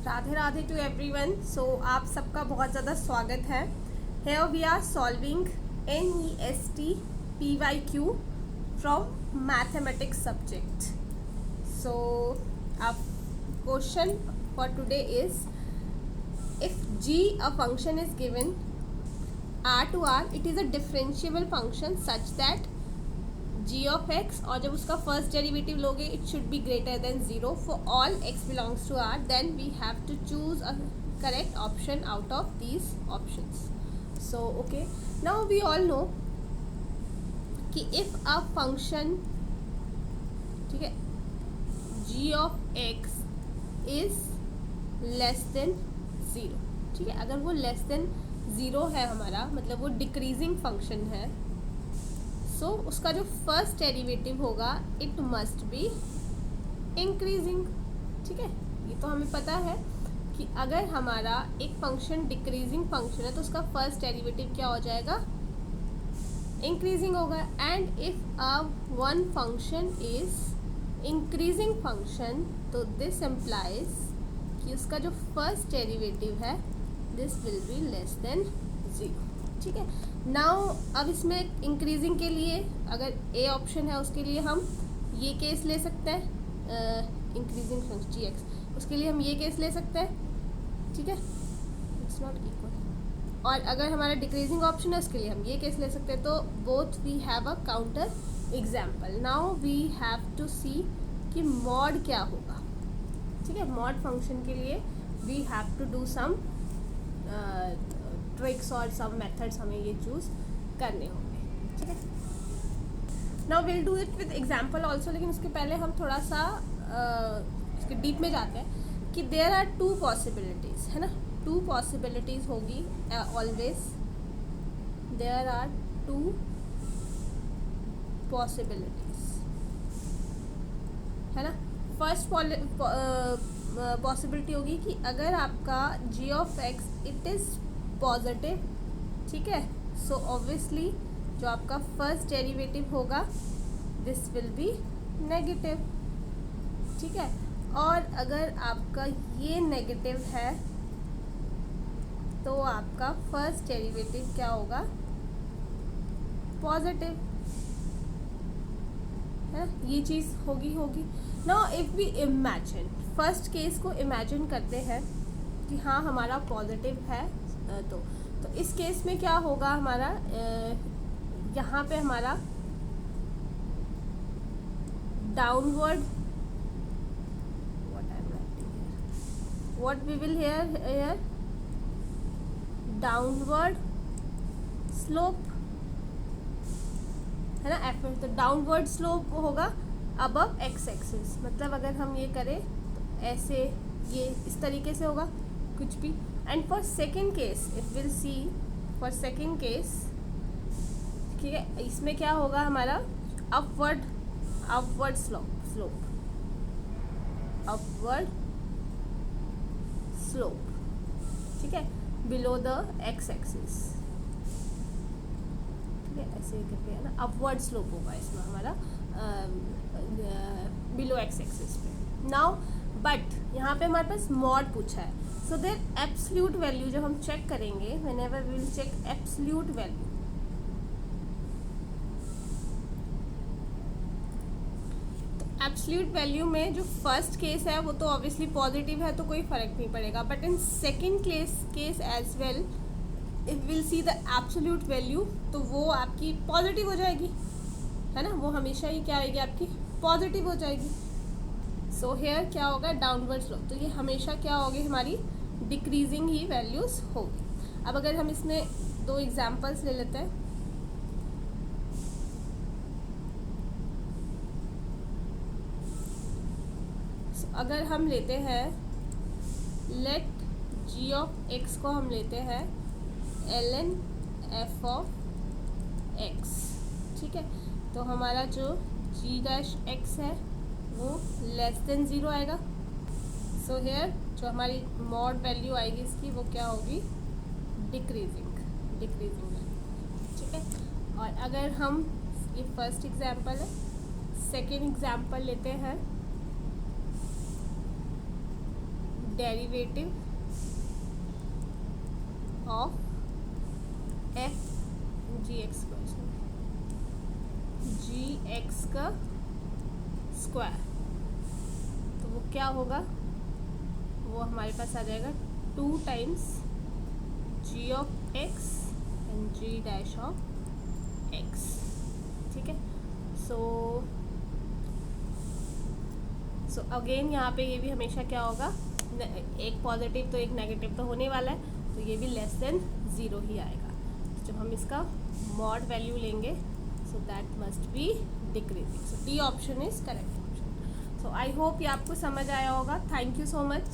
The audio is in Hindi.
Radhe Radhe to everyone. So आप सबका बहुत ज़्यादा स्वागत है। Here we are solving NEST PYQ from mathematics subject. So अब question for today is if g a function is given r to r, it is a differentiable function such that g of x, और जब उसका फर्स्ट डेरिवेटिव लोगे it should be greater than 0 for all x belongs to r, then we have to choose a correct option out of these options. So okay, now we all know कि if a function, ठीक है, g of x is less than 0, ठीक है, अगर वो लेस देन 0 है हमारा, मतलब वो डिक्रीजिंग फंक्शन है, सो उसका जो फर्स्ट डेरिवेटिव होगा इट मस्ट बी इंक्रीजिंग। ठीक है, ये तो हमें पता है कि अगर हमारा एक फंक्शन डिक्रीजिंग फंक्शन है तो उसका फर्स्ट डेरिवेटिव क्या हो जाएगा, इंक्रीजिंग होगा। And if a one function is increasing function, तो दिस एम्प्लाइज कि उसका जो फर्स्ट डेरिवेटिव है this will be less than 0। ठीक है, नाउ अब इसमें इंक्रीजिंग के लिए अगर ए ऑप्शन है उसके लिए हम ये केस ले सकते हैं, इंक्रीजिंग फंक्शन gx, उसके लिए हम ये केस ले सकते हैं। ठीक है, इट्स नॉट इक्वल। और अगर हमारा डिक्रीजिंग ऑप्शन है उसके लिए हम ये केस ले सकते हैं। तो both we have a counter example. Now we have to see कि मॉड क्या होगा। ठीक है, मॉड फंक्शन के लिए we have to do some tricks और सम मेथड्स हमें ये चूज़ करने होंगे। ठीक है, now will do it with example also, लेकिन उसके पहले हम थोड़ा सा इसके डीप में जाते हैं कि देयर आर टू पॉसिबिलिटीज़, है ना, टू पॉसिबिलिटीज़ होगी always, there are two possibilities, है ना। फर्स्ट पॉसिबिलिटी होगी कि अगर आपका g of x it is positive, ठीक है, सो ऑब्वियसली जो आपका फर्स्ट डेरिवेटिव होगा दिस विल बी नेगेटिव। ठीक है, और अगर आपका ये नेगेटिव है तो आपका फर्स्ट डेरिवेटिव क्या होगा, पॉजिटिव, है, ये चीज़ होगी। Now if we imagine, first case को इमेजिन करते हैं कि हाँ हमारा पॉजिटिव है, तो इस केस में क्या होगा हमारा, यहाँ पे हमारा downward, what we will here downward slope, है ना, एफ। तो डाउनवर्ड स्लोप होगा अबव एक्स एक्सिस, मतलब अगर हम ये करें तो ऐसे ये इस तरीके से होगा कुछ भी। And for second case if will C, for second case, ठीक है, इसमें क्या होगा हमारा अपवर्ड स्लोप, अपवर्ड स्लोप, ठीक है, बिलो द एक्स एक्सिस, ठीक है, ऐसे करके, है ना, अपवर्ड स्लोप होगा इसमें हमारा बिलो एक्स एक्सिस पे। नाउ बट यहाँ पे हमारे पास मॉड पूछा है, सो देयर एब्सोल्यूट वैल्यू जो हम चेक करेंगे, whenever we will check absolute value, तो एब्सोल्यूट वैल्यू में जो फर्स्ट केस है वो तो ऑब्वियसली पॉजिटिव है तो कोई फर्क नहीं पड़ेगा, but in second case as well if will see the absolute value, तो वो आपकी पॉजिटिव हो जाएगी, है ना, वो हमेशा ही क्या आएगी, आपकी पॉजिटिव हो जाएगी। सो हेयर क्या होगा, डाउनवर्ड स्लोप, तो ये हमेशा क्या होगी, हमारी डिक्रीजिंग ही वैल्यूज़ होगी। अब अगर हम इसमें दो एग्जांपल्स ले लेते हैं, अगर हम लेते हैं लेट g ऑफ x को हम लेते हैं ln f ऑफ x, ठीक है, तो हमारा जो g डैश x है वो लेस देन 0 आएगा। सो हेयर जो हमारी मॉड वैल्यू आएगी इसकी वो क्या होगी, डिक्रीजिंग वैल्यू, ठीक है। और अगर हम, ये फर्स्ट एग्जांपल है, सेकेंड एग्जांपल लेते हैं derivative of F G x का स्क्वायर, तो वो क्या होगा, वो हमारे पास आ जाएगा 2 times g of x and g dash of x. ठीक है, सो अगेन यहाँ पे ये भी हमेशा क्या होगा, एक पॉजिटिव तो एक नेगेटिव तो होने वाला है, तो ये भी लेस देन 0 ही आएगा। तो जब हम इसका मॉड वैल्यू लेंगे, so that must be decreasing. So D option is correct option. So I hope ये आपको समझ आया होगा। Thank you so much.